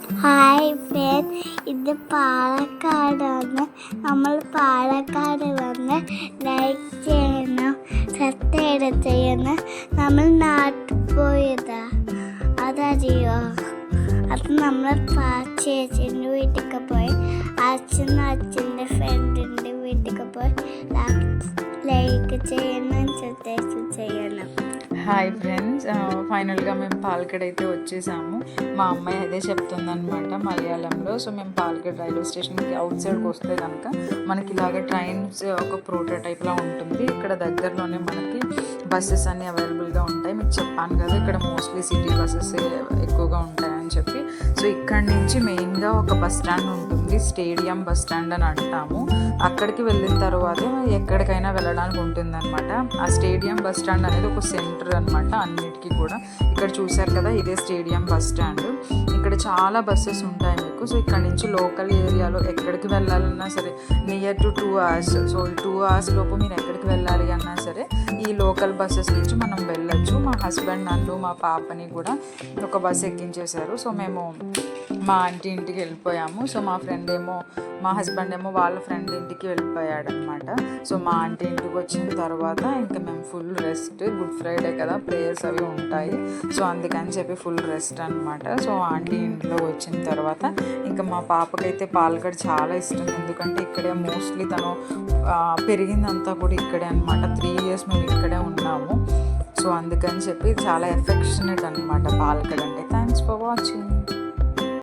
Hi friends, ഇത് പാലക്കാടാണ്. നമ്മൾ പാലക്കാട് വന്ന് ലൈക്ക് ചെയ്യണം, സബ്സ്ക്രൈബ് ചെയ്യണം. നമ്മൾ നാട്ടിൽ പോയതാ, അതറിയോ? അത് നമ്മൾ ചേച്ചീൻ്റെ വീട്ടിലേക്ക് പോയി, അച്ഛൻ്റെ ഫ്രണ്ടിൻ്റെ വീട്ടിലേക്ക് പോയി ലൈക്ക് ചെയ്യണം, സബ്സ്ക്രൈബ് చేయడం. హాయ్ ఫ్రెండ్స్, ఫైనల్గా మేము పాలగడ్ అయితే వచ్చేసాము. మా అమ్మాయి అదే చెప్తుందనమాట మలయాళంలో. సో మేము పాలగడ్ రైల్వే స్టేషన్కి అవుట్ సైడ్కి వస్తే కనుక మనకి ఇలాగ ట్రైన్స్ ఒక ప్రోటోటైప్లా ఉంటుంది. ఇక్కడ దగ్గరలోనే మనకి బస్సెస్ అన్నీ అవైలబుల్గా ఉంటాయి. మీకు చెప్పాను కదా, ఇక్కడ మోస్ట్లీ సిటీ బస్సెస్ ఎక్కువగా ఉంటాయని చెప్పి. సో ఇక్కడ నుంచి మెయిన్గా ఒక బస్ స్టాండ్ ఉంటుంది, స్టేడియం బస్ స్టాండ్ అని అంటాము. అక్కడికి వెళ్ళిన తర్వాత ఎక్కడికైనా వెళ్ళడానికి ఉంటుందన్నమాట. ఆ స్టేడియం బస్ స్టాండ్ అనేది ఒక సెంటర్ అనమాట అన్నిటికీ కూడా. ఇక్కడ చూసారు కదా, ఇదే స్టేడియం బస్ స్టాండ్. ఇక్కడ చాలా బస్సెస్ ఉంటాయి మీకు. సో ఇక్కడ నుంచి లోకల్ ఏరియాలో ఎక్కడికి వెళ్ళాలన్నా సరే నియర్ టు 2 hours. సో ఈ 2 hours లోపు మీరు ఎక్కడికి వెళ్ళాలి అన్నా సరే ఈ లోకల్ బస్సెస్ నుంచి మనం వెళ్ళొచ్చు. మా హస్బెండ్ నన్ను మా పాపని కూడా ఒక బస్ ఎక్కించేశారు. సో మేము మా ఆంటీ ఇంటికి వెళ్ళిపోయాము. సో మా హస్బెండ్ ఏమో వాళ్ళ ఫ్రెండ్ ఇంటికి వెళ్ళిపోయాడనమాట. సో మా ఆంటీ ఇంటికి వచ్చిన తర్వాత ఇంకా మేము ఫుల్ రెస్ట్. గుడ్ ఫ్రైడే కదా, ప్రేయర్స్ అవి ఉంటాయి. సో అందుకని చెప్పి ఫుల్ రెస్ట్ అనమాట. సో ఆంటీ ఇంట్లో వచ్చిన తర్వాత ఇంకా మా పాపకైతే పాలగడ్ చాలా ఇష్టం. ఎందుకంటే ఇక్కడే మోస్ట్లీ తను పెరిగిందంతా కూడా ఇక్కడే అనమాట. 3 years మేము ఇక్కడే ఉన్నాము. సో అందుకని చెప్పి చాలా ఎఫెక్షనేట్ అనమాట పాలగడ్ అంటే. Thanks for watching.